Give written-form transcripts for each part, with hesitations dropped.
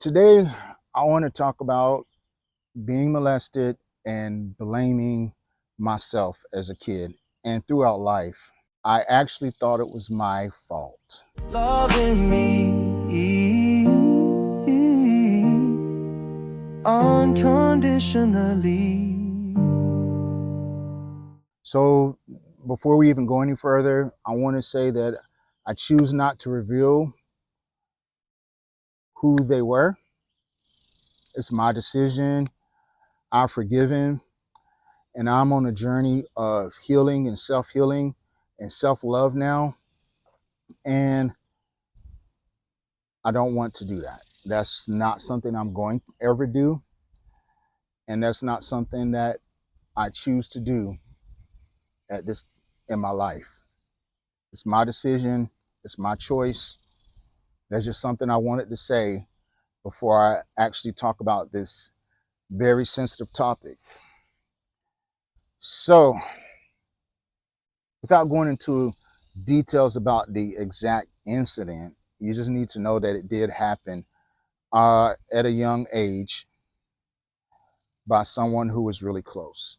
Today, I want to talk about being molested and blaming myself as a kid and throughout life. I actually thought it was my fault. Loving me unconditionally. So, before we even go any further, I want to say that I choose not to reveal who they were. It's my decision. I've forgiven, and I'm on a journey of healing and self-healing and self-love now. And I don't want to do that. That's not something I'm going to ever do. And that's not something that I choose to do at this in my life. It's my decision. It's my choice. That's just something I wanted to say before I actually talk about this very sensitive topic. So, without going into details about the exact incident, you just need to know that it did happen at a young age by someone who was really close.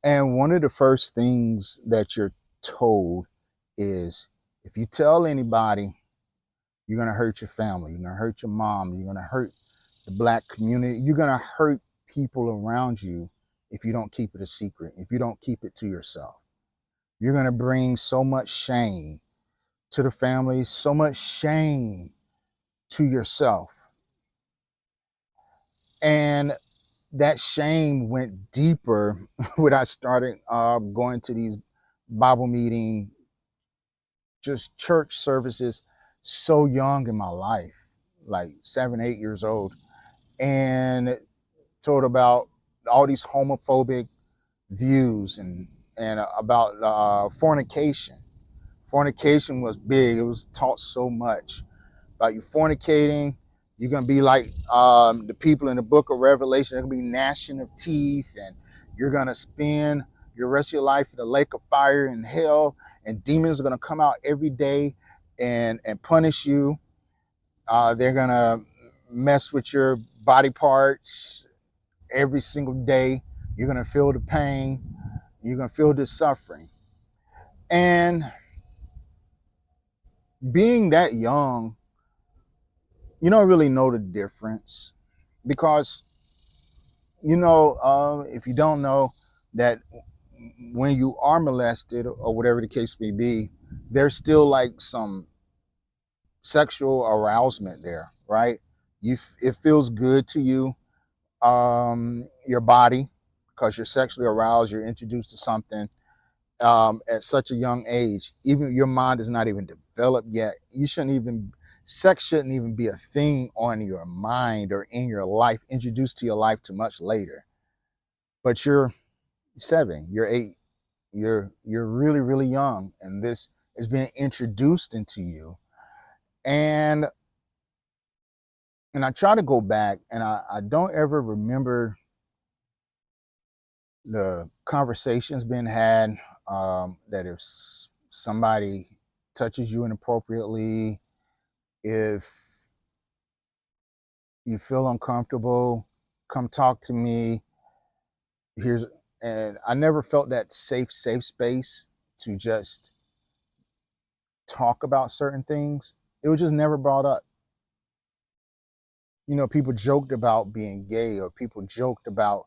And one of the first things that you're told is if you tell anybody, you're going to hurt your family, you're going to hurt your mom, you're going to hurt the Black community, you're going to hurt people around you if you don't keep it a secret, if you don't keep it to yourself. You're going to bring so much shame to the family, so much shame to yourself. And that shame went deeper when I started going to these Bible meeting, just church services, so young in my life, like 7, 8 years old, and told about all these homophobic views and about fornication. Fornication was big. It was taught so much about you fornicating. You're going to be like the people in the book of Revelation. They're going to be gnashing of teeth, and you're going to spend your rest of your life in the lake of fire and hell, and demons are going to come out every day and punish you. They're going to mess with your body parts every single day. You're going to feel the pain. You're going to feel the suffering. And being that young, you don't really know the difference because, if you don't know that when you are molested or whatever the case may be, there's still like some sexual arousement there, right? It feels good to you, your body, because you're sexually aroused, you're introduced to something at such a young age. Even your mind is not even developed yet. Sex shouldn't even be a thing on your mind or in your life, introduced to your life too much later. But you're 7, you're 8, you're really, really young, and this is being introduced into you. And I try to go back, and I don't ever remember the conversations being had, that if somebody touches you inappropriately, if you feel uncomfortable, come talk to me. And I never felt that safe space to just talk about certain things. It was just never brought up. People joked about being gay, or people joked about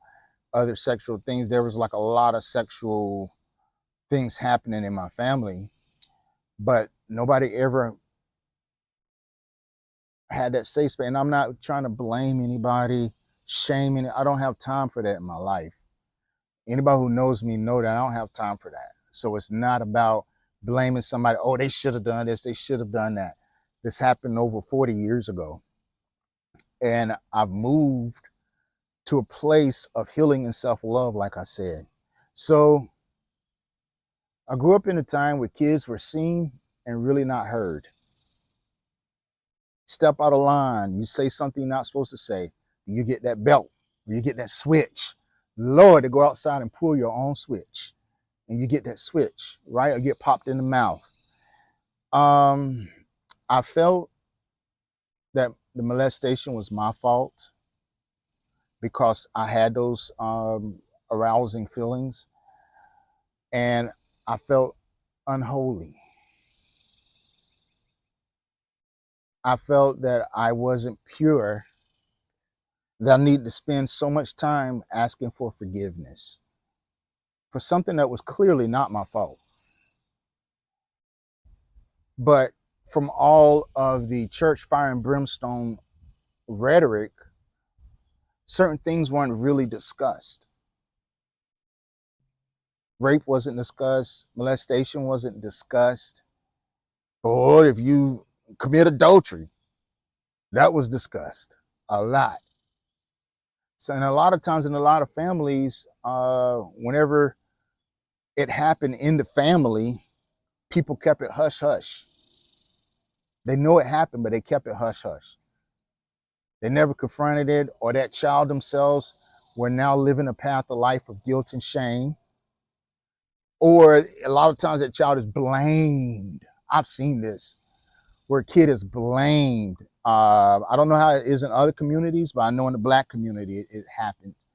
other sexual things. There was like a lot of sexual things happening in my family, but nobody ever had that safe space. And I'm not trying to blame anybody, shaming. I don't have time for that in my life. Anybody who knows me know that I don't have time for that. So it's not about blaming somebody. Oh, they should have done this. They should have done that. This happened over 40 years ago. And I've moved to a place of healing and self-love, like I said. So I grew up in a time where kids were seen and really not heard. Step out of line, you say something you're not supposed to say, you get that belt, or you get that switch. Lord, to go outside and pull your own switch, and you get that switch, right? Or get popped in the mouth. I felt that the molestation was my fault because I had those arousing feelings, and I felt unholy. I felt that I wasn't pure, that I needed to spend so much time asking for forgiveness for something that was clearly not my fault. But from all of the church fire and brimstone rhetoric, certain things weren't really discussed. Rape wasn't discussed, molestation wasn't discussed. Or if you commit adultery, that was discussed a lot. So, and a lot of times in a lot of families, whenever it happened in the family, people kept it hush hush. They know it happened, but they kept it hush hush. They never confronted it, or that child themselves were now living a path of life of guilt and shame. Or a lot of times that child is blamed. I've seen this where a kid is blamed. I don't know how it is in other communities, but I know in the Black community it happens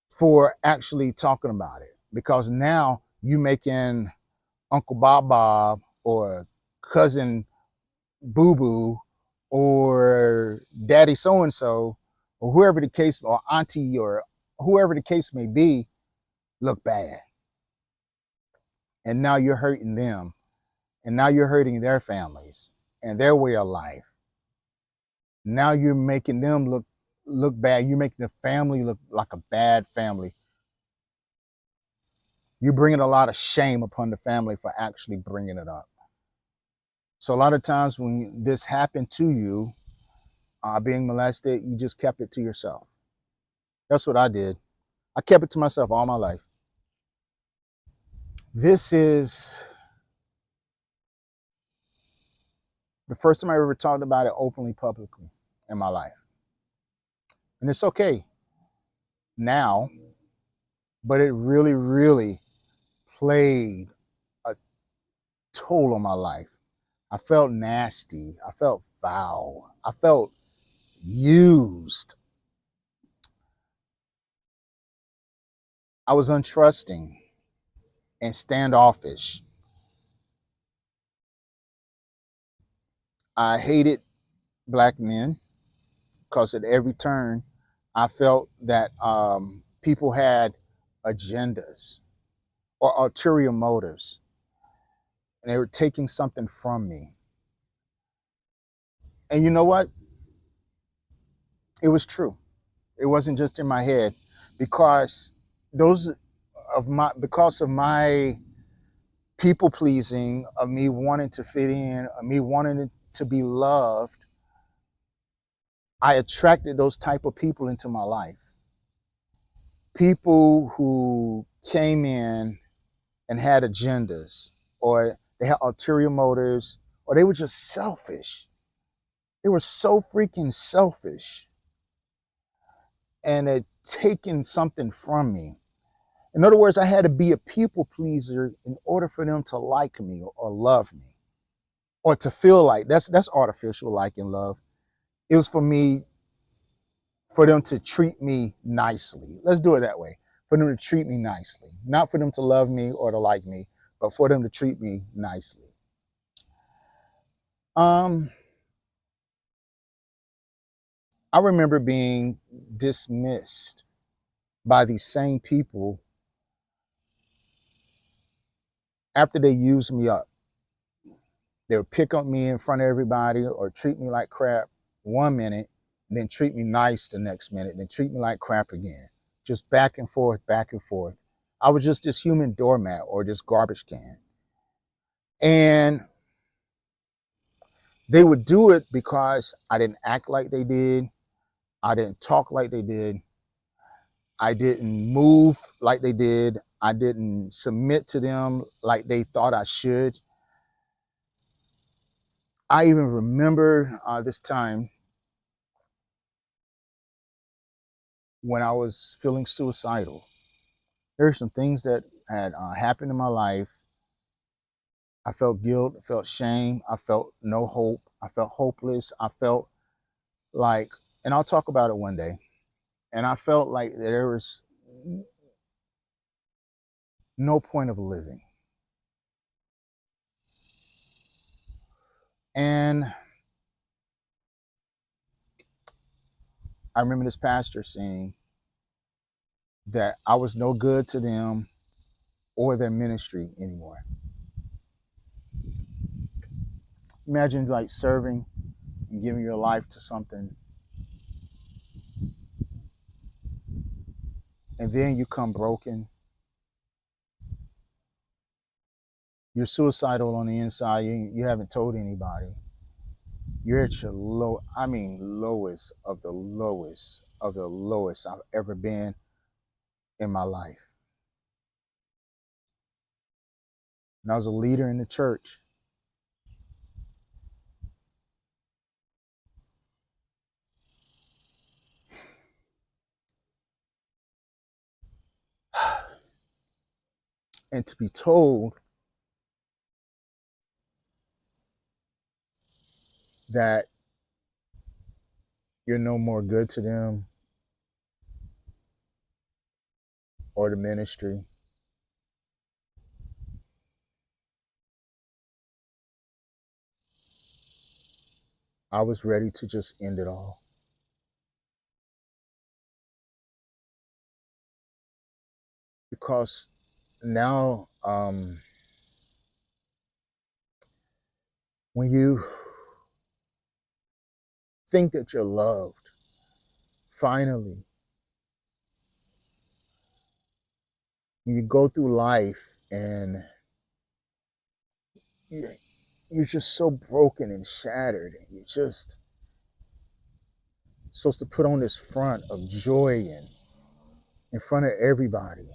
for actually talking about it, because now you making Uncle Bob or cousin Boo Boo or Daddy so and so or whoever the case, or Auntie or whoever the case may be, look bad. And now you're hurting them, and now you're hurting their families and their way of life. Now you're making them look bad. You're making the family look like a bad family. You're bringing a lot of shame upon the family for actually bringing it up. So a lot of times when this happened to you, being molested, you just kept it to yourself. That's what I did. I kept it to myself all my life. This is the first time I ever talked about it openly, publicly in my life. And it's okay now, but it really, really played a toll on my life. I felt nasty. I felt foul. I felt used. I was untrusting and standoffish. I hated Black men because at every turn, I felt that people had agendas or ulterior motives, and they were taking something from me. And you know what? It was true. It wasn't just in my head, because because of my people pleasing, of me wanting to fit in, of me wanting to be loved, I attracted those type of people into my life. People who came in and had agendas, or they had ulterior motives, or they were just selfish. They were so freaking selfish, and had taken something from me. In other words, I had to be a people pleaser in order for them to like me or love me, or to feel like that's artificial like and love. It was for them to treat me nicely. Let's do it that way. For them to treat me nicely, not for them to love me or to like me, but for them to treat me nicely. Um, I remember being dismissed by these same people after they used me up. They would pick up me in front of everybody or treat me like crap one minute, and then treat me nice the next minute, and then treat me like crap again. Just back and forth, back and forth. I was just this human doormat or this garbage can. And they would do it because I didn't act like they did. I didn't talk like they did. I didn't move like they did. I didn't submit to them like they thought I should. I even remember this time when I was feeling suicidal. There are some things that had happened in my life. I felt guilt, I felt shame, I felt no hope, I felt hopeless, I felt Like, and I'll talk about it one day. And I felt like there was no point of living. And I remember this pastor saying that I was no good to them or their ministry anymore. Imagine like serving and giving your life to something, and then you come broken. You're suicidal on the inside. You haven't told anybody. You're at your lowest of the lowest of the lowest I've ever been in my life. And I was a leader in the church. And to be told that you're no more good to them or the ministry, I was ready to just end it all. Because now, when you think that you're loved, finally, when you go through life and you're just so broken and shattered, and you're just supposed to put on this front of joy and in front of everybody.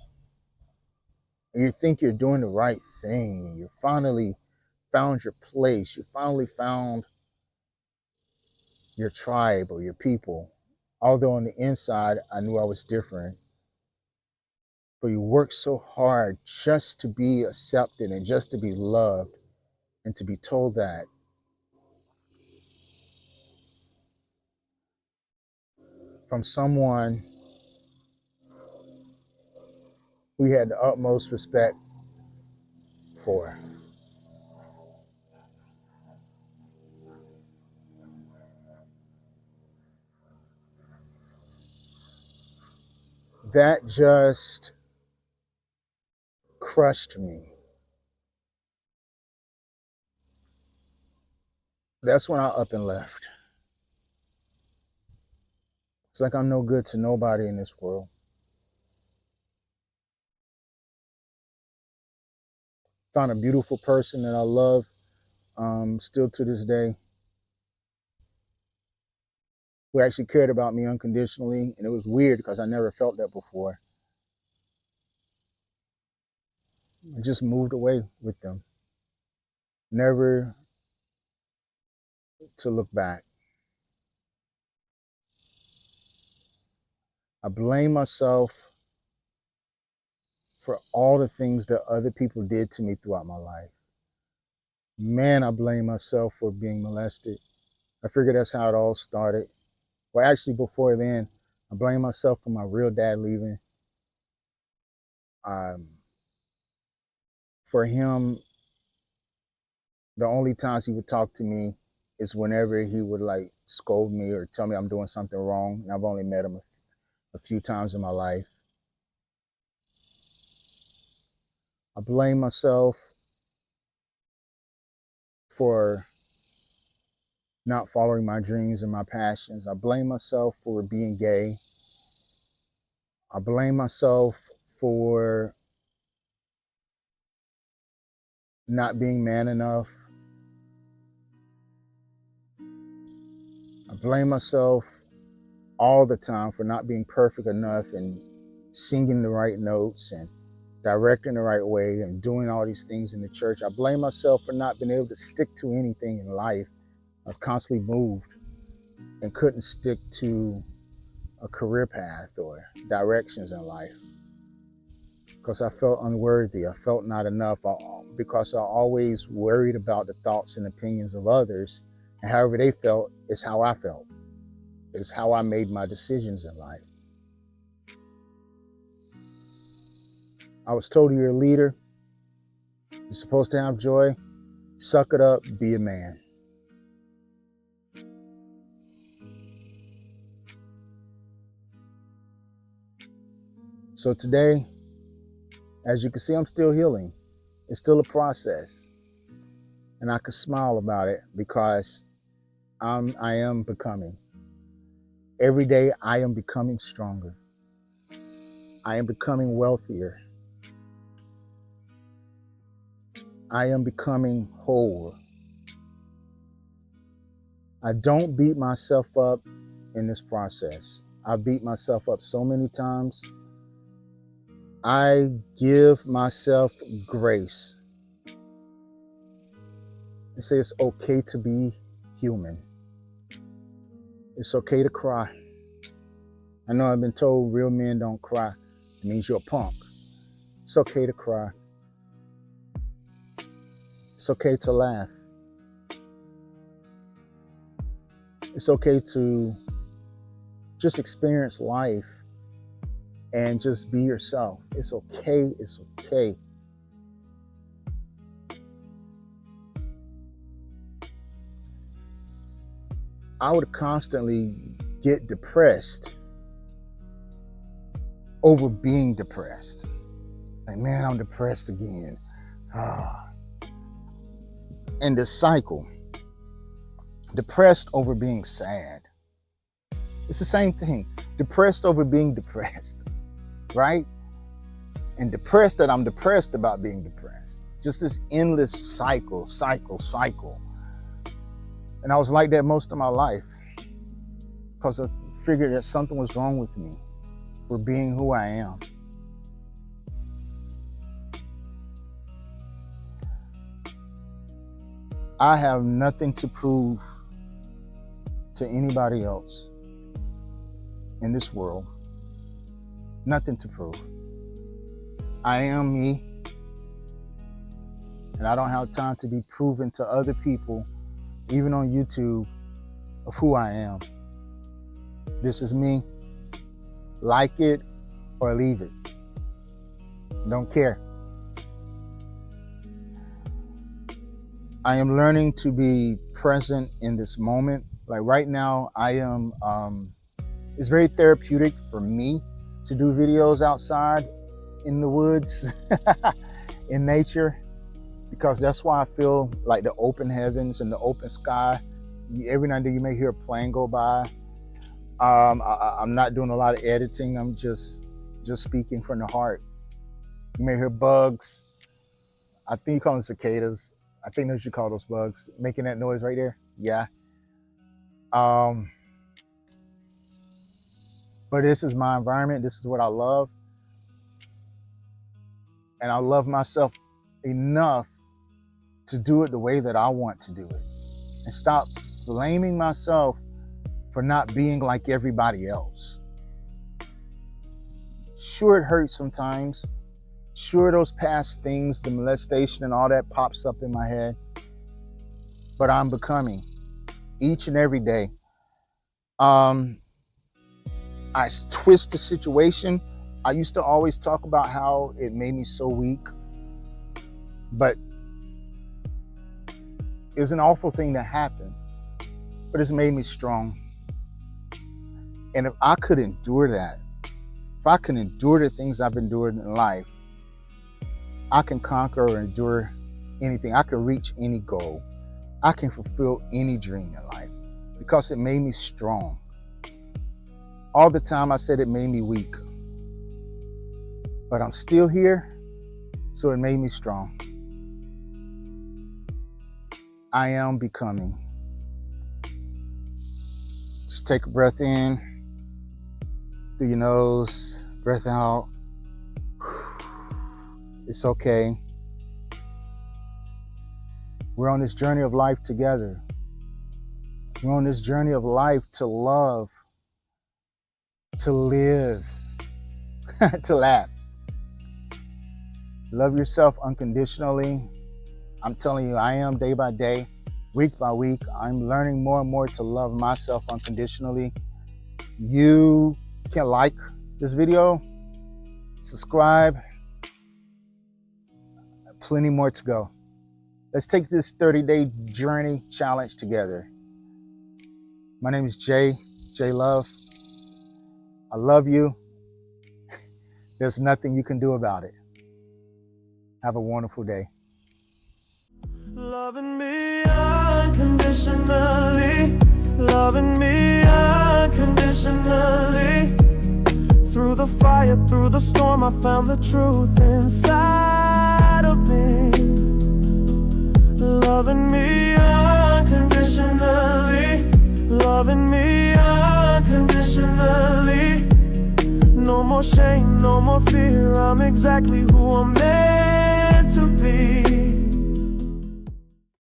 And you think you're doing the right thing, and you finally found your place. You finally found your tribe or your people. Although on the inside, I knew I was different. But you worked so hard just to be accepted and just to be loved, and to be told that from someone we had the utmost respect for. That just crushed me. That's when I up and left. It's like I'm no good to nobody in this world. Found a beautiful person that I love, still to this day, who actually cared about me unconditionally. And it was weird because I never felt that before. I just moved away with them, never to look back. I blame myself for all the things that other people did to me throughout my life. Man, I blame myself for being molested. I figured that's how it all started. Well, actually, before then, I blame myself for my real dad leaving. Um, for him, the only times he would talk to me is whenever he would like scold me or tell me I'm doing something wrong. And I've only met him a few times in my life. I blame myself for not following my dreams and my passions. I blame myself for being gay. I blame myself for not being man enough. I blame myself all the time for not being perfect enough and singing the right notes and directing the right way and doing all these things in the church. I blame myself for not being able to stick to anything in life. I was constantly moved and couldn't stick to a career path or directions in life because I felt unworthy. I felt not enough because I always worried about the thoughts and opinions of others, and however they felt is how I felt. It's how I made my decisions in life. I was told you're a leader. You're supposed to have joy. Suck it up, be a man. So today, as you can see, I'm still healing. It's still a process. And I can smile about it because I am becoming. Every day I am becoming stronger. I am becoming wealthier. I am becoming whole. I don't beat myself up in this process. I beat myself up so many times. I give myself grace and say it's okay to be human. It's okay to cry. I know I've been told real men don't cry. It means you're a punk. It's okay to cry. It's okay to laugh. It's okay to just experience life and just be yourself. It's okay. It's okay. I would constantly get depressed over being depressed. Like, man, I'm depressed again. And the cycle. Depressed over being sad. It's the same thing. Depressed over being depressed, right? And depressed that I'm depressed about being depressed. Just this endless cycle. And I was like that most of my life because I figured that something was wrong with me for being who I am. I have nothing to prove to anybody else in this world. Nothing to prove. I am me, and I don't have time to be proven to other people, even on YouTube, of who I am. This is me. Like it or leave it. Don't care. I am learning to be present in this moment. Like right now, I am, it's very therapeutic for me to do videos outside in the woods, in nature, because that's why I feel like the open heavens and the open sky. Every now and then you may hear a plane go by. I'm not doing a lot of editing. I'm just speaking from the heart. You may hear bugs. I think you call them cicadas. I think that's what you call those bugs, making that noise right there. Yeah. But this is my environment. This is what I love. And I love myself enough to do it the way that I want to do it. And stop blaming myself for not being like everybody else. Sure, it hurts sometimes. Sure, those past things, the molestation and all that pops up in my head. But I'm becoming each and every day. I twist the situation. I used to always talk about how it made me so weak. But it's an awful thing that happened. But it's made me strong. And if I could endure that, if I can endure the things I've endured in life, I can conquer or endure anything. I can reach any goal. I can fulfill any dream in life because it made me strong. All the time I said it made me weak, but I'm still here, so it made me strong. I am becoming. Just take a breath in through your nose, breath out. It's okay. We're on this journey of life together. We're on this journey of life to love, to live, to laugh. Love yourself unconditionally. I'm telling you, I am day by day, week by week. I'm learning more and more to love myself unconditionally. You can like this video, subscribe, plenty more to go. Let's take this 30-day journey challenge together. My name is J Love. I love you. There's nothing you can do about it. Have a wonderful day. Loving me unconditionally, loving me unconditionally. Through the fire, through the storm, I found the truth inside of me. Loving me unconditionally, loving me unconditionally. No more shame, no more fear, I'm exactly who I'm meant to be.